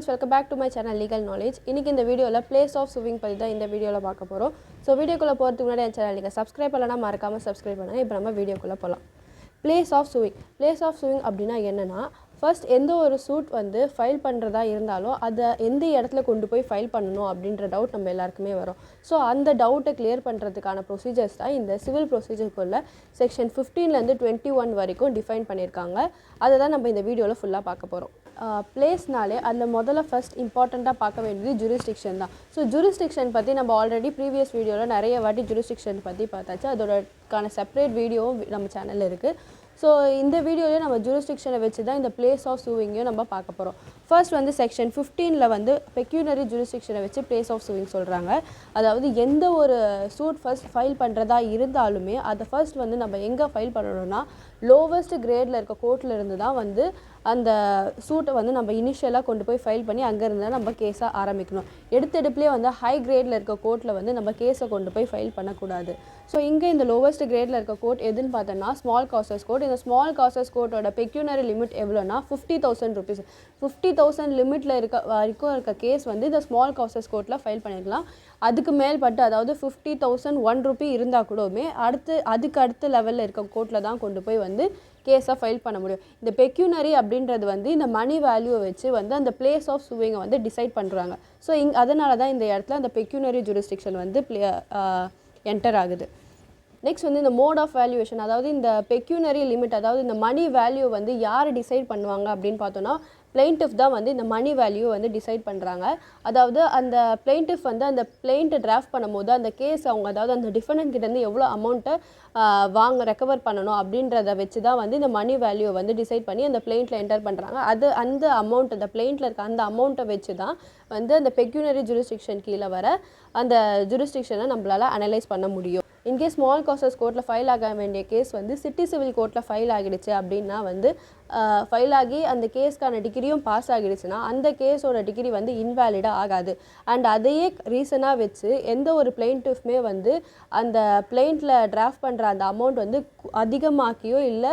friends, welcome back to my channel Legal Knowledge. இன்னைக்கு இந்த வீடியோல place of suing பத்தி தான் இந்த வீடியோல பார்க்க போறோம். சோ வீடியோக்குள்ள போறதுக்கு முன்னாடி என் சேனலை நீங்க subscribe பண்ணலனா மறக்காம subscribe பண்ணுங்க. இப்போ நம்ம வீடியோக்குள்ள போலாம். Place of suing அப்படினா என்னன்னா first எந்த ஒரு சூட் வந்து ஃபைல் பண்றதா இருந்தாலும் அத எந்த இடத்துல கொண்டு போய் ஃபைல் பண்ணனும் அப்படிங்கற டவுட் நம்ம எல்லாருக்குமே வரும். சோ அந்த டவுட்டை கிளியர் பண்றதுக்கான ப்ரொசீஜர்ஸ் தான் இந்த சிவில் ப்ரொசீஜர்க்குள்ள செக்ஷன் 15ல இருந்து 21 வரைக்கும் டிஃபைன் பண்ணிருக்காங்க. அத தான் நம்ம இந்த வீடியோல ஃபுல்லா பார்க்க போறோம். பிளேஸ்னாலே அந்த முதல்ல ஃபர்ஸ்ட் இம்பார்ட்டண்டா பார்க்க வேண்டியது jurisdiction தான். ஸோ jurisdiction பற்றி நம்ம ஆல்ரெடி ப்ரீவியஸ் வீடியோவில் நிறைய வாட்டி jurisdiction பற்றி பார்த்தாச்சு. அதோடக்கான செப்பரேட் வீடியோவும் நம்ம சேனலில் இருக்குது. ஸோ இந்த வீடியோவிலே நம்ம jurisdiction வச்சு தான் இந்த பிளேஸ் ஆஃப் சூவிங்கையும் நம்ம பார்க்க போகிறோம். ஃபர்ஸ்ட் வந்து செக்ஷன் 15ல் வந்து பெக்யூனரி jurisdiction வச்சு பிளேஸ் ஆஃப் சூவிங் சொல்கிறாங்க. அதாவது எந்த ஒரு சூட் ஃபர்ஸ்ட் ஃபைல் பண்ணுறதா இருந்தாலுமே அதை ஃபர்ஸ்ட் வந்து நம்ம எங்கே ஃபைல் பண்ணணும்னா லோவஸ்ட் கிரேடில் இருக்க கோர்ட்டில் இருந்து தான் வந்து அந்த சூட்டை வந்து நம்ம இனிஷியலாக கொண்டு போய் ஃபைல் பண்ணி அங்கேருந்து தான் நம்ம கேஸை ஆரம்பிக்கணும். எடுத்தெடுப்புலேயே வந்து ஹை கிரேடில் இருக்க கோர்ட்டில் வந்து நம்ம கேஸை கொண்டு போய் ஃபைல் பண்ணக்கூடாது. ஸோ இங்கே இந்த லோவஸ்ட் கிரேடில் இருக்க கோர்ட் எதுன்னு பார்த்தோன்னா ஸ்மால் காசஸ் கோர்ட். இந்த ஸ்மால் காசஸ் கோர்ட்டோட பெக்யூனரி லிமிட் எவ்வளோனா 50,000 rupees. 50,000 லிமிட்டில் வரைக்கும் இருக்க கேஸ் வந்து இந்த ஸ்மால் காசஸ் கோர்ட்டில் ஃபைல் பண்ணிக்கலாம். அதுக்கு மேல்பட்டு அதாவது 50,001 ரூபி இருந்தால் கூடவுமே அதுக்கு அடுத்த லெவலில் இருக்க கோர்ட்டில் தான் கொண்டு போய் வந்து கேஸை ஃபைல் பண்ண முடியும். இந்த பெக்யூனரி அப்படின்றது வந்து இந்த மணி வேல்யூவை வச்சு வந்து அந்த பிளேஸ் ஆஃப் சூவிங்கை வந்து டிசைட் பண்ணுறாங்க. ஸோ அதனால தான் இந்த இடத்துல அந்த பெக்யூனரி jurisdiction வந்து என்டர் ஆகுது. நெக்ஸ்ட் வந்து இந்த மோட் ஆஃப் வேல்யூவேஷன், அதாவது இந்த பெக்யூனரி லிமிட், அதாவது இந்த மணி வேல்யூ வந்து யார் டிசைட் பண்ணுவாங்க அப்படின்னு பார்த்தோன்னா பிளெயின்டிஃப் தான் வந்து இந்த மணி வேல்யூ வந்து டிசைட் பண்ணுறாங்க. அதாவது அந்த பிளெயின்டிஃப் வந்து அந்த பிளெயிண்ட்டை டிராஃப்ட் பண்ணும்போது அந்த கேஸ் அவங்க அதாவது அந்த டிஃபெண்டன்ட் கிட்டேருந்து எவ்வளோ அமௌண்ட்டை ரெக்கவர் பண்ணணும் அப்படின்றத வச்சு தான் வந்து இந்த மணி வேல்யூவை வந்து டிசைட் பண்ணி அந்த பிளெயிண்ட்டில் என்டர் பண்ணுறாங்க. அந்த அமௌண்ட் அந்த பிளெயிண்ட்டில் இருக்க அந்த அமௌண்ட்டை வச்சு தான் வந்து அந்த பெக்யூனரி jurisdiction கீழே வர அந்த jurisdictionனை நம்மளால் அனலைஸ் பண்ண முடியும். இன்கேஸ் ஸ்மால் காசஸ் கோர்ட்டில் ஃபைல் ஆக வேண்டிய கேஸ் வந்து சிட்டி சிவில் கோர்ட்டில் ஃபைல் ஆகிடுச்சு அப்படின்னா வந்து ஃபைல் ஆகி அந்த கேஸ்க்கான டிகிரியும் பாஸ் ஆகிடுச்சுன்னா அந்த கேஸோட டிகிரி வந்து இன்வேலிடாக ஆகாது. அண்ட் அதையே ரீசனாக வச்சு எந்த ஒரு பிளெயின்டிஃப்மே வந்து அந்த பிளெயிண்ட்டில் டிராஃப்ட் பண்ணுற அந்த அமௌண்ட் வந்து அதிகமாக்கியோ இல்லை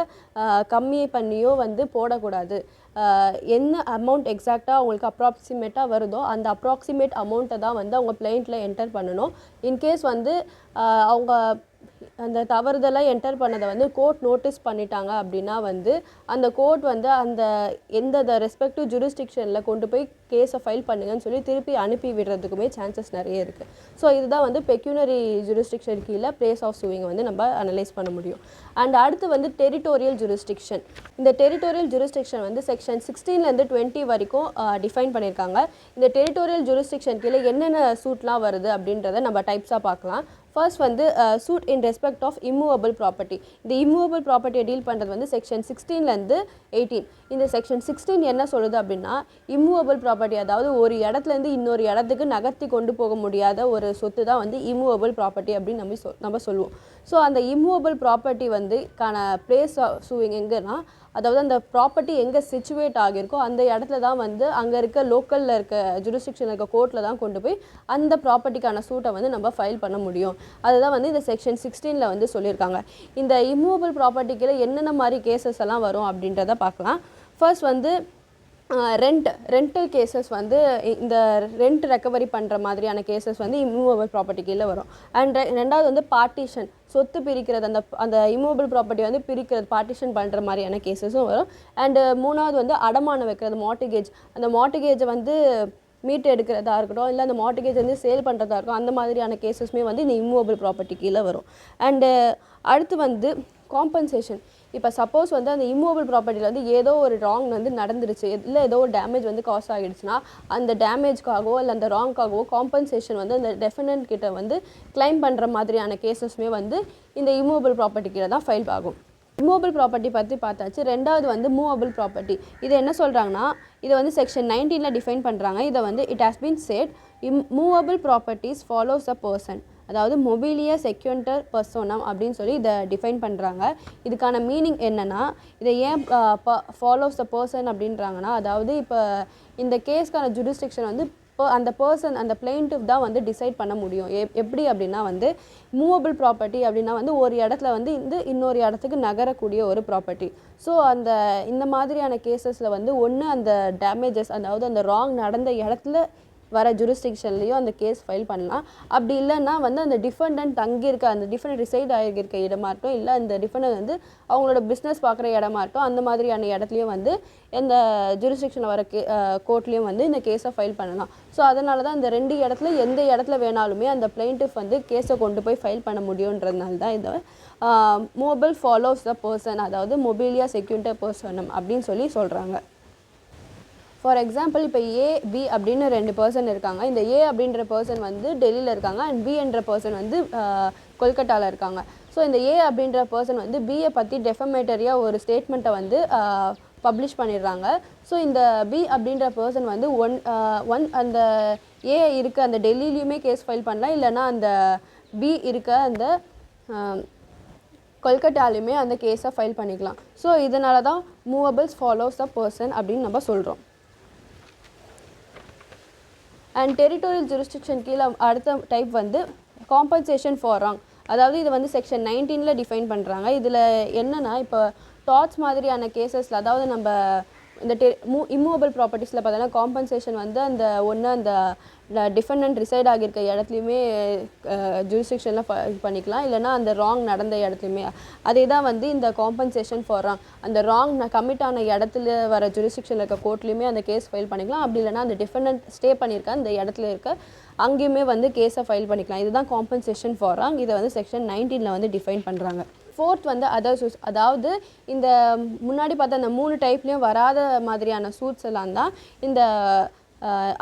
கம்மி பண்ணியோ வந்து போடக்கூடாது. என்ன அமௌண்ட் எக்ஸாக்டாக அவங்களுக்கு அப்ராக்சிமேட்டாக வருதோ அந்த அப்ராக்சிமேட் அமௌண்ட்டை தான் வந்து அவங்க பிளெயிண்ட்டில் என்டர் பண்ணணும். இன்கேஸ் வந்து அவங்க அந்த தவறுதலாக என்டர் பண்ணதை வந்து கோர்ட் நோட்டீஸ் பண்ணிட்டாங்க அப்படின்னா வந்து அந்த கோர்ட் வந்து அந்த எந்த ரெஸ்பெக்டிவ் jurisdictionல கொண்டு போய் கேஸை ஃபைல் பண்ணுங்கன்னு சொல்லி திருப்பி அனுப்பி விடுறதுக்குமே சான்சஸ் நிறைய இருக்குது. ஸோ இதுதான் வந்து பெக்யூனரி jurisdiction கீழே பிளேஸ் ஆஃப் சூவிங்கை வந்து நம்ம அனலைஸ் பண்ண முடியும். அண்ட் அடுத்து வந்து டெரிட்டோரியல் jurisdiction. இந்த டெரிட்டோரியல் jurisdiction வந்து செக்ஷன் 16லேருந்து 20 வரைக்கும் டிஃபைன் பண்ணியிருக்காங்க. இந்த டெரிட்டோரியல் jurisdiction கீழே என்னென்ன சூட்லாம் வருது அப்படின்றத நம்ம டைப்ஸாக பார்க்கலாம். ஃபர்ஸ்ட் வந்து suit in respect of immovable property. இந்த இம்மூவபிள் ப்ராப்பர்ட்டியை டீல் பண்ணுறது வந்து செக்ஷன் 16லேருந்து 18. இந்த செக்ஷன் 16 என்ன சொல்லுது அப்படின்னா இம்மூவபிள் ப்ராப்பர்ட்டி, அதாவது ஒரு இடத்துலேருந்து இன்னொரு இடத்துக்கு நகர்த்தி கொண்டு போக முடியாத ஒரு சொத்து தான் வந்து இம்மூவபிள் ப்ராப்பர்ட்டி அப்படின்னு நம்ம சொல்லுவோம். ஸோ அந்த இம்மூவபிள் ப்ராப்பர்ட்டி வந்து பிளேஸ் சூவிங் எங்கன்னா அதாவது அந்த ப்ராப்பர்ட்டி எங்கே சிச்சுவேட் ஆகியிருக்கோ அந்த இடத்துல தான் வந்து அங்கே இருக்க லோக்கலில் இருக்க jurisdiction இருக்க கோர்ட்டில் தான் கொண்டு போய் அந்த ப்ராப்பர்ட்டிக்கான சூட்டை வந்து நம்ம ஃபைல் பண்ண முடியும். அதுதான் வந்து இந்த செக்ஷன் 16ல் வந்து சொல்லியிருக்காங்க. இந்த இம்மூவபிள் ப்ராப்பர்ட்டிக்கில் என்னென்ன மாதிரி கேசஸ் எல்லாம் வரும் அப்படின்றத பார்க்கலாம். ஃபர்ஸ்ட் வந்து ரெண்டல் கேசஸ் வந்து இந்த ரெண்ட் ரெக்கவரி பண்ணுற மாதிரியான கேசஸ் வந்து இம்மூவபிள் ப்ராப்பர்ட்டி கீழே வரும். அண்ட் ரெண்டாவது வந்து பார்ட்டிஷன், சொத்து பிரிக்கிறது, அந்த இம்மூவபிள் ப்ராப்பர்ட்டி வந்து பிரிக்கிறது பார்ட்டிஷன் பண்ணுற மாதிரியான கேசஸும் வரும். அண்டு மூணாவது வந்து அடமானம் வைக்கிறது, மார்ட்டிகேஜ், அந்த மார்ட்டிகேஜை வந்து மீட்டு எடுக்கிறதா இருக்கட்டும் இல்லை அந்த மார்ட்டிகேஜ் வந்து சேல் பண்ணுறதா இருக்கும், அந்த மாதிரியான கேசஸ்மே வந்து இந்த இம்மூவபிள் ப்ராப்பர்ட்டி கீழே வரும். அண்டு அடுத்து வந்து காம்பன்சேஷன். இப்போ சப்போஸ் வந்து அந்த இம்மூவபிள் ப்ராப்பர்ட்டியில் வந்து ஏதோ ஒரு ராங் வந்து நடந்துருச்சு, இல்லை ஏதோ ஒரு டேமேஜ் வந்து காஸ் ஆகிடுச்சுன்னா அந்த டேமேஜ்க்காகவோ இல்லை அந்த ராங்காகவோ காம்பன்சேஷன் வந்து அந்த டெஃபினன்ட் கிட்ட வந்து கிளைம் பண்ணுற மாதிரியான கேசஸ்மே வந்து இந்த இம்மூவபிள் ப்ராப்பர்ட்டி கீழே தான் ஃபைல் ஆகும். மூவபிள் ப்ராப்பர்ட்டி பற்றி பார்த்தாச்சு. ரெண்டாவது வந்து மூவபிள் ப்ராப்பர்ட்டி. இது என்ன சொல்கிறாங்கன்னா இதை வந்து செக்ஷன் 19ல் டிஃபைன் பண்ணுறாங்க. இதை வந்து it has been said movable properties follows a person, அதாவது மொபிலியா செக்யூண்டர் பர்சோனம் அப்படின்னு சொல்லி இதை டிஃபைன் பண்ணுறாங்க. இதுக்கான மீனிங் என்னென்னா இதை ஏன் ஃபாலோஸ் த பர்சன் அப்படின்றாங்கன்னா அதாவது இப்போ இந்த கேஸ்க்கான jurisdiction வந்து அந்த பர்சன் அந்த பிளெயின்டிஃப் தான் வந்து டிசைட் பண்ண முடியும். எப்படி அப்படின்னா வந்து மூவபிள் ப்ராப்பர்ட்டி அப்படின்னா வந்து ஒரு இடத்துல வந்து இன்னொரு இடத்துக்கு நகரக்கூடிய ஒரு ப்ராப்பர்ட்டி. ஸோ இந்த மாதிரியான கேசஸில் வந்து ஒன்று அந்த டேமேஜஸ், அதாவது அந்த ராங் நடந்த இடத்துல வர ஜூரிஸ்டிக்ஷன்லேயும் அந்த கேஸ் ஃபைல் பண்ணலாம். அப்படி இல்லைன்னா வந்து அந்த டிஃபெண்டன்ட் தங்கியிருக்க அந்த டிஃபெண்டன்ட் ரிசைட் ஆகியிருக்க இடமாட்டும், இல்லை அந்த டிஃபெண்டன்ட் வந்து அவங்களோட பிஸ்னஸ் பார்க்குற இடமாட்டும், அந்த மாதிரியான இடத்துலையும் வந்து இந்த ஜூரிஸ்டிக்ஷனில் வர கோர்ட்லேயும் வந்து இந்த கேஸை ஃபைல் பண்ணலாம். ஸோ அதனால தான் இந்த 2 இடத்துல எந்த இடத்துல வேணாலுமே அந்த பிளெயின்டிஃப் வந்து கேஸை கொண்டு போய் ஃபைல் பண்ண முடியுன்றதுனால தான் இதை மூவபிள் ஃபாலோஸ் த பர்சன், அதாவது மொபிலியா செக்யூரிட்டி பர்சனம் அப்படின்னு சொல்கிறாங்க. ஃபார் எக்ஸாம்பிள் இப்போ ஏபி அப்படின்னு 2 பர்சன் இருக்காங்க. இந்த ஏ அப்படின்ற பர்சன் வந்து டெல்லியில் இருக்காங்க அண்ட் பி என்ற பர்சன் வந்து கொல்கட்டாவில் இருக்காங்க. ஸோ இந்த ஏ அப்படின்ற பர்சன் வந்து பியை பற்றி டெஃபமேட்டரியாக ஒரு ஸ்டேட்மெண்ட்டை வந்து பப்ளிஷ் பண்ணிடுறாங்க. ஸோ இந்த பி அப்படின்ற பர்சன் வந்து அந்த ஏ இருக்க அந்த டெல்லியிலையுமே கேஸ் ஃபைல் பண்ணலாம், இல்லைனா அந்த பி இருக்க அந்த கொல்கட்டாலையுமே அந்த கேஸை ஃபைல் பண்ணிக்கலாம். ஸோ இதனால தான் மூவபிள்ஸ் ஃபாலோஸ் த பர்சன் அப்படின்னு நம்ம சொல்கிறோம். அண்ட் டெரிட்டோரியல் ஜூரிஸ்டிக்ஷன் கீழே அடுத்த டைப் வந்து காம்பன்சேஷன் ஃபார் ராங். அதாவது இது வந்து செக்ஷன் 19 டிஃபைன் பண்ணுறாங்க. இதில் என்னென்னா இப்போ டாட்ஸ் மாதிரியான கேசஸில், அதாவது நம்ம இந்த இம்மூவபிள் ப்ராப்பர்ட்டிஸில் பார்த்தோன்னா காம்பன்சேஷன் வந்து அந்த அந்த டிஃபெண்டன்ட் ரிசைட் ஆகியிருக்க இடத்துலையுமே ஜூரிஸ்டிக்ஷனில் பண்ணிக்கலாம், இல்லைனா அந்த ராங் நடந்த இடத்துலையுமே. அதே தான் வந்து இந்த காம்பன்சேஷன் ஃபார் ராங், அந்த ராங் கமிட் ஆன இடத்துல வர ஜூரிஸ்டிக்ஷனில் இருக்க கோர்ட்லேயுமே அந்த கேஸ் ஃபைல் பண்ணிக்கலாம். அப்படி இல்லைனா அந்த டிஃபெண்டன்ட் ஸ்டே பண்ணியிருக்க அந்த இடத்துல இருக்க அங்கேயுமே வந்து கேஸை ஃபைல் பண்ணிக்கலாம். இதுதான் காம்பன்சேஷன் ஃபார் ராங். இதை வந்து செக்ஷன் 19 வந்து டிஃபைன் பண்ணுறாங்க. 4th வந்து அதர் சூட்ஸ், அதாவது இந்த முன்னாடி பார்த்த அந்த 3 டைப்லேயும் வராத மாதிரியான சூட்ஸ் எல்லாம் தான் இந்த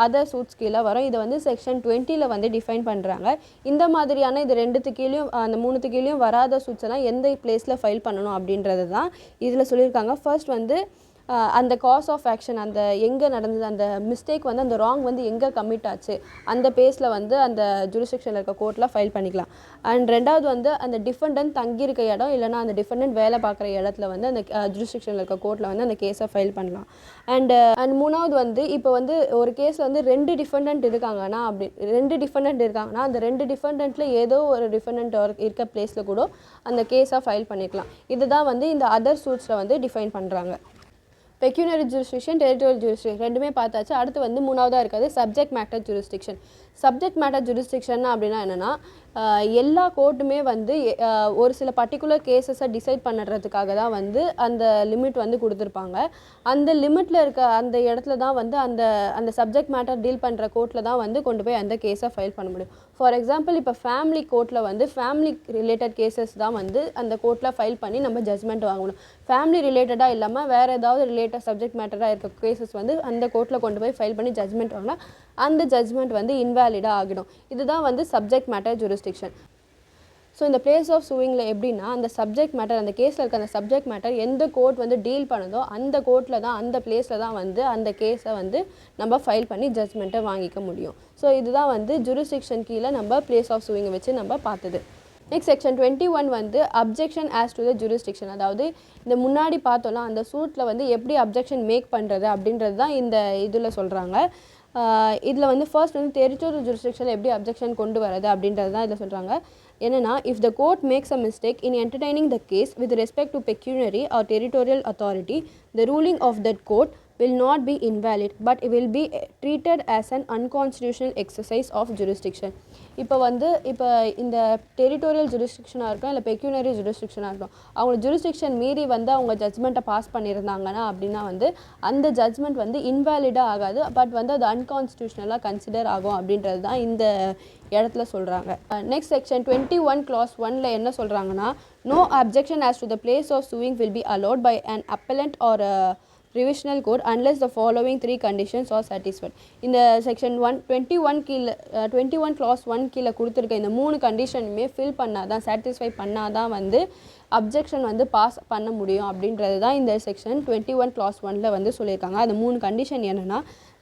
அதர் சூட்ஸ் கீழே வரும். இதை வந்து செக்ஷன் 20 வந்து டிஃபைன் பண்ணுறாங்க. இந்த மாதிரியான இது 2 கீழேயும் அந்த 3 கீழேயும் வராத சூட்ஸ் எல்லாம் எந்த பிளேஸில் ஃபைல் பண்ணணும் அப்படின்றது தான் இதில் சொல்லியிருக்காங்க. ஃபர்ஸ்ட் வந்து அந்த காஸ் ஆஃப் ஆக்ஷன், அந்த எங்கே நடந்தது, அந்த மிஸ்டேக் வந்து அந்த ராங் வந்து எங்கே கமிட் ஆச்சு அந்த பேஸில் வந்து அந்த ஜூரிஸ்டிக்ஷனில் இருக்க கோர்ட்டில் ஃபைல் பண்ணிக்கலாம். அண்ட் 2வது வந்து அந்த டிஃபெண்டன்ட் தங்கியிருக்க இடம், இல்லைனா அந்த டிஃபெண்டன்ட் வேலை பார்க்குற இடத்துல வந்து அந்த ஜூரிஸ்டிக்ஷனில் இருக்க கோர்ட்டில் வந்து அந்த கேஸை ஃபைல் பண்ணலாம். அண்ட் 3வது வந்து இப்போ வந்து ஒரு கேஸில் வந்து 2 டிஃபெண்டன்ட் இருக்காங்கன்னா அந்த 2 டிஃபெண்டன்ட்டில் ஏதோ ஒரு டிஃபெண்டன்ட் இருக்க பிளேஸில் கூட அந்த கேஸை ஃபைல் பண்ணிக்கலாம். இதுதான் வந்து இந்த அதர் சூட்ஸில் வந்து டிஃபைன் பண்ணுறாங்க. பெக்யூனரி ஜூரிஸ்டிக்ஷன், டெரிட்டோரியல் ஜூரிஸ்டிக்ஷன் ரெண்டுமே பார்த்தாச்சு. அடுத்து வந்து 3வதாக இருக்காது subject matter jurisdiction. Subject matter jurisdiction அப்படின்னா என்னென்னா, எல்லா கோர்ட்டுமே வந்து ஒரு சில பர்டிகுலர் கேசஸை டிசைட் பண்ணுறதுக்காக தான் வந்து அந்த லிமிட் வந்து கொடுத்துருப்பாங்க. அந்த லிமிட்டில் இருக்க அந்த இடத்துல தான் வந்து அந்த சப்ஜெக்ட் மேட்டர் டீல் பண்ணுற கோர்ட்டில் தான் வந்து கொண்டு போய் அந்த கேஸை ஃபைல் பண்ண முடியும். ஃபார் எக்ஸாம்பிள் இப்போ ஃபேமிலி கோர்ட்டில் வந்து ஃபேமிலி ரிலேட்டட் கேசஸ் தான் வந்து அந்த கோர்ட்டில் ஃபைல் பண்ணி நம்ம ஜட்மெண்ட் வாங்கணும். ஃபேமிலி ரிலேட்டடாக இல்லாமல் வேறு ஏதாவது ரிலேட்டட் சப்ஜெக்ட் மேட்டராக இருக்க கேசஸ் வந்து அந்த கோர்ட்டில் கொண்டு போய் ஃபைல் பண்ணி ஜட்மெண்ட் வாங்கினா அந்த ஜட்மெண்ட் வந்து இன்வேலிடாக ஆகிடும். இதுதான் வந்து சப்ஜெக்ட் மேட்டர் ஜூரிஸ்டிக்ஷன். ஸோ இந்த பிளேஸ் ஆஃப் சூயிங்கில் எப்படின்னா, அந்த சப்ஜெக்ட் மேட்டர், அந்த கேஸில் இருக்க அந்த சப்ஜெக்ட் மேட்டர் எந்த கோர்ட் வந்து டீல் பண்ணுதோ அந்த கோர்ட்டில் தான், அந்த பிளேஸில் தான் வந்து அந்த கேஸை வந்து நம்ம ஃபைல் பண்ணி ஜட்மெண்ட்டை வாங்கிக்க முடியும். ஸோ இதுதான் வந்து ஜூரிஸ்டிக்ஷன் கீழே நம்ம பிளேஸ் ஆஃப் சூயிங்கை வச்சு நம்ம பார்த்தது. நெக்ஸ்ட் செக்ஷன் 21 வந்து objection as to the jurisdiction. அதாவது இந்த முன்னாடி பார்த்தோம்னா அந்த சூட்டில் வந்து எப்படி அப்ஜெக்ஷன் மேக் பண்ணுறது அப்படின்றது தான் இந்த இதில் சொல்கிறாங்க. இதில் வந்து ஃபர்ஸ்ட் வந்து டெரிட்டோரியல் ஜூரிஸ்டிக்ஷனில் எப்படி அப்ஜெக்ஷன் கொண்டு வரது அப்படின்றது தான் இதில் சொல்கிறாங்க. என்னென்னா, if the court makes a mistake in entertaining the case with respect to pecuniary or territorial authority, the ruling of that court will not be invalid but it will be treated as an unconstitutional exercise of jurisdiction. இப்போ இந்த territorial ஜூரிஸ்டிக்ஷனாக இருக்கும், இல்லை pecuniary ஜூரிஸ்டிக்ஷனாக இருக்கும், அவங்க jurisdiction மீறி வந்து அவங்க ஜட்மெண்ட்டை pass பண்ணியிருந்தாங்கன்னா அப்படின்னா வந்து அந்த ஜட்மெண்ட் வந்து இன்வேலிடாக ஆகாது, பட் வந்து அது அன்கான்ஸ்டியூஷனலாக கன்சிடர் ஆகும் அப்படின்றது தான் இந்த இடத்துல சொல்கிறாங்க. நெக்ஸ்ட் செக்ஷன் 21 clause 1ல் என்ன சொல்கிறாங்கன்னா, no objection as to the place of suing will be allowed by an appellant or revisional court unless the following 3 conditions are satisfied. இந்த செக்ஷன் 21 கீழே 21 clause 1 கீழே கொடுத்துருக்க இந்த 3 கண்டிஷனுமே ஃபில் பண்ணாதான், சாட்டிஸ்ஃபை பண்ணாதான் வந்து அப்ஜெக்ஷன் வந்து பாஸ் பண்ண முடியும் அப்படின்றது தான் இந்த செக்ஷன் 21 clause 1ல் வந்து சொல்லியிருக்காங்க. அந்த 3 கண்டிஷன் என்னென்னா,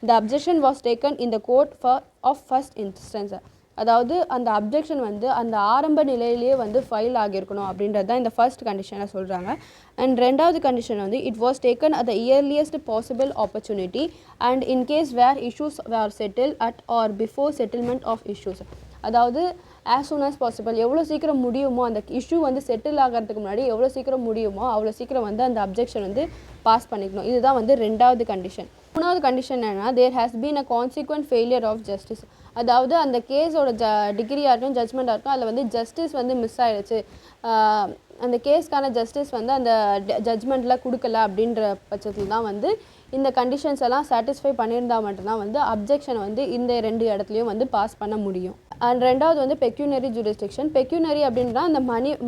the objection was taken in the court of first instance. அதாவது அந்த அப்ஜெக்ஷன் வந்து அந்த ஆரம்ப நிலையிலேயே வந்து ஃபைல் ஆகியிருக்கணும் அப்படின்றது தான் இந்த ஃபர்ஸ்ட் கண்டிஷனை சொல்கிறாங்க. அண்ட் ரெண்டாவது கண்டிஷன் வந்து it was taken at the earliest possible opportunity and in case where issues were settle at or before settlement of issues. அதாவது ஆஸ் சூன் ஆஸ் பாசிபிள் எவ்வளோ சீக்கிரம் முடியுமோ அந்த இஷ்யூ வந்து செட்டில் ஆகிறதுக்கு முன்னாடி எவ்வளோ சீக்கிரம் முடியுமோ அவ்வளோ சீக்கிரம் வந்து அந்த அப்ஜெக்ஷன் வந்து பாஸ் பண்ணிக்கணும். இதுதான் வந்து ரெண்டாவது கண்டிஷன். மூணாவது கண்டிஷன் என்னன்னா there has been a consequent failure of justice. அதாவது அந்த கேஸோட டிகிரியாக இருக்கட்டும் ஜட்ஜ்மெண்ட்டாக இருக்கும் அதில் வந்து ஜஸ்டிஸ் வந்து மிஸ் ஆகிடுச்சு, அந்த கேஸ்க்கான ஜஸ்டிஸ் வந்து அந்த ஜட்ஜ்மெண்ட்டில் கொடுக்கல அப்படின்ற பட்சத்தில் தான் வந்து இந்த கண்டிஷன்ஸ் எல்லாம் சாட்டிஸ்ஃபை பண்ணியிருந்தால் மட்டும்தான் வந்து அப்ஜெக்ஷன் வந்து இந்த 2 இடத்துலையும் வந்து பாஸ் பண்ண முடியும். அண்ட் ரெண்டாவது வந்து பெக்யூனரி ஜூரிஸ்டிக்ஷன். பெக்யூனரி அப்படின்னா அந்த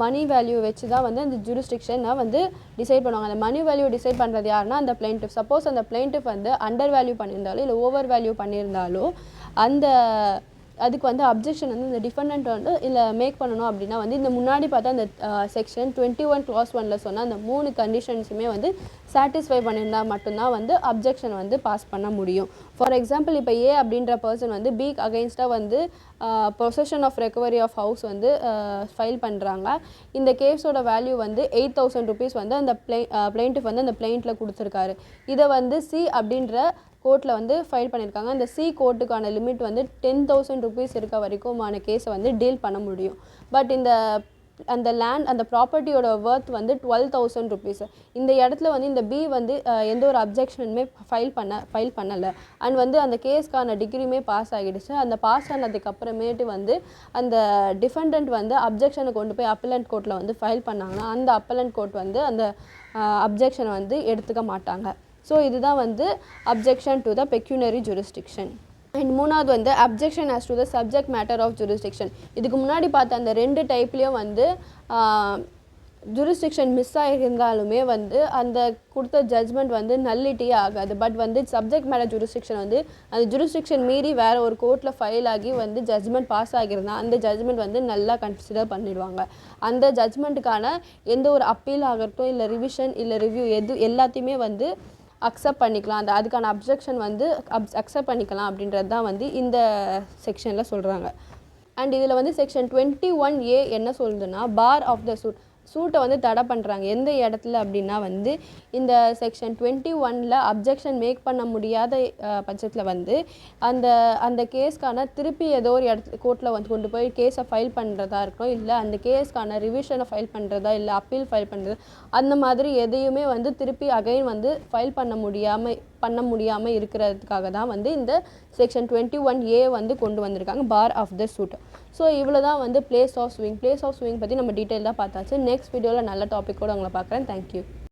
மணி வேல்யூ வச்சு தான் வந்து அந்த ஜூரிஸ்டிக்ஷனை வந்து டிசைட் பண்ணுவாங்க. அந்த மணி வேல்யூ டிசைட் பண்ணுறது யாருன்னா அந்த பிளைன்டிஃப். சப்போஸ் அந்த பிளைன்டிஃப் வந்து அண்டர் வேல்யூ பண்ணியிருந்தாலோ இல்லை ஓவர் வேல்யூ பண்ணியிருந்தாலோ அந்த அதுக்கு வந்து அப்ஜெக்ஷன் வந்து இந்த டிஃபெண்டன்ட் வந்து இல்லை மேக் பண்ணணும் அப்படின்னா வந்து இந்த முன்னாடி பார்த்தா அந்த செக்ஷன் 21 clause 1 சொன்னால் அந்த 3 கண்டிஷன்ஸுமே வந்து சாட்டிஸ்ஃபை பண்ணியிருந்தால் மட்டும்தான் வந்து அப்ஜெக்ஷன் வந்து பாஸ் பண்ண முடியும். ஃபார் எக்ஸாம்பிள் இப்போ ஏ அப்படின்ற பர்சன் வந்து பிக்கு அகெயின்ஸ்டாக வந்து possession of recovery of house வந்து ஃபைல் பண்ணுறாங்க. இந்த கேஸோட வேல்யூ வந்து 8,000 rupees வந்து அந்த பிளைன்டிஃப் வந்து அந்த பிளைண்ட்டில் கொடுத்துருக்காரு. இதை வந்து சி அப்படின்ற கோர்ட்டில் வந்து ஃபைல் பண்ணியிருக்காங்க. அந்த சி கோர்ட்டுக்கான லிமிட் வந்து 10,000 rupees இருக்க வரைக்குமான கேஸை வந்து டீல் பண்ண முடியும். பட் அந்த லேண்ட் அந்த ப்ராப்பர்ட்டியோட ஒர்த் வந்து 12,000 rupees. இந்த இடத்துல வந்து இந்த பி வந்து எந்த ஒரு அப்ஜெக்ஷனுமே ஃபைல் பண்ணலை அண்ட் வந்து அந்த கேஸ்க்கான டிகிரியுமே பாஸ் ஆகிடுச்சு. அந்த பாஸ் ஆனதுக்கு அப்புறமேட்டு வந்து அந்த டிஃபெண்டன்ட் வந்து அப்ஜெக்ஷனை கொண்டு போய் அப்பலண்ட் கோர்ட்டில் வந்து ஃபைல் பண்ணாங்கன்னா அந்த அப்பலண்ட் கோர்ட் வந்து அந்த அப்ஜெக்ஷனை வந்து எடுத்துக்க மாட்டாங்க. ஸோ இதுதான் வந்து objection to the pecuniary jurisdiction. And மூணாவது வந்து objection as to the subject matter of jurisdiction. இதுக்கு முன்னாடி பார்த்த அந்த 2 டைப்லேயும் வந்து ஜூரிஸ்டிக்ஷன் மிஸ் ஆகியிருந்தாலுமே வந்து அந்த கொடுத்த ஜட்ஜ்மெண்ட் வந்து நல்லிட்டியே ஆகாது. பட் வந்து சப்ஜெக்ட் மேட்டர் ஜூரிஸ்டிக்ஷன் வந்து அந்த ஜூரிஸ்டிக்ஷன் மீறி வேறு ஒரு கோர்ட்டில் ஃபைல் ஆகி வந்து ஜட்ஜ்மெண்ட் பாஸ் ஆகியிருந்தால் அந்த ஜட்ஜ்மெண்ட் வந்து நல்லா கன்சிடர் பண்ணிடுவாங்க. அந்த ஜட்ஜ்மெண்ட்டுக்கான எந்த ஒரு அப்பீல் ஆகட்டும் இல்லை ரிவிஷன் இல்லை ரிவ்யூ எல்லாத்தையுமே வந்து அக்செப்ட் பண்ணிக்கலாம். அதுக்கான அப்ஜெக்ஷன் வந்து அக்செப்ட் பண்ணிக்கலாம் அப்படின்றது தான் வந்து இந்த செக்ஷனில் சொல்கிறாங்க. அண்ட் இதில் வந்து செக்ஷன் 21A என்ன சொல்லுதுன்னா பார் ஆஃப் த சூட்டை வந்து தடை பண்ணுறாங்க. எந்த இடத்துல அப்படின்னா வந்து இந்த செக்ஷன் 21ல் அப்ஜெக்ஷன் மேக் பண்ண முடியாத பட்சத்தில் வந்து அந்த கேஸ்க்கான திருப்பி ஏதோ ஒரு கோர்ட்டில் வந்து கொண்டு போய் கேஸை ஃபைல் பண்ணுறதா இருக்கணும், இல்லை அந்த கேஸ்க்கான ரிவிஷனை ஃபைல் பண்ணுறதா இல்லை அப்பீல் ஃபைல் பண்ணுறது அந்த மாதிரி எதையுமே வந்து திருப்பி அகைன் வந்து ஃபைல் பண்ண முடியாமல் இருக்கிறதுக்காக தான் வந்து இந்த செக்ஷன் 21A வந்து கொண்டு வந்திருக்காங்க பார் ஆஃப் த சூட். ஸோ இவ்வளோ தான் வந்து பிளேஸ் ஆஃப் சுவிங் பற்றி நம்ம டீட்டெயிலாக பார்த்தாச்சு. நெக்ஸ்ட் வீடியோவில் நல்ல டாப்பிக்கோடு உங்களை பார்க்குறேன். தேங்க்யூ.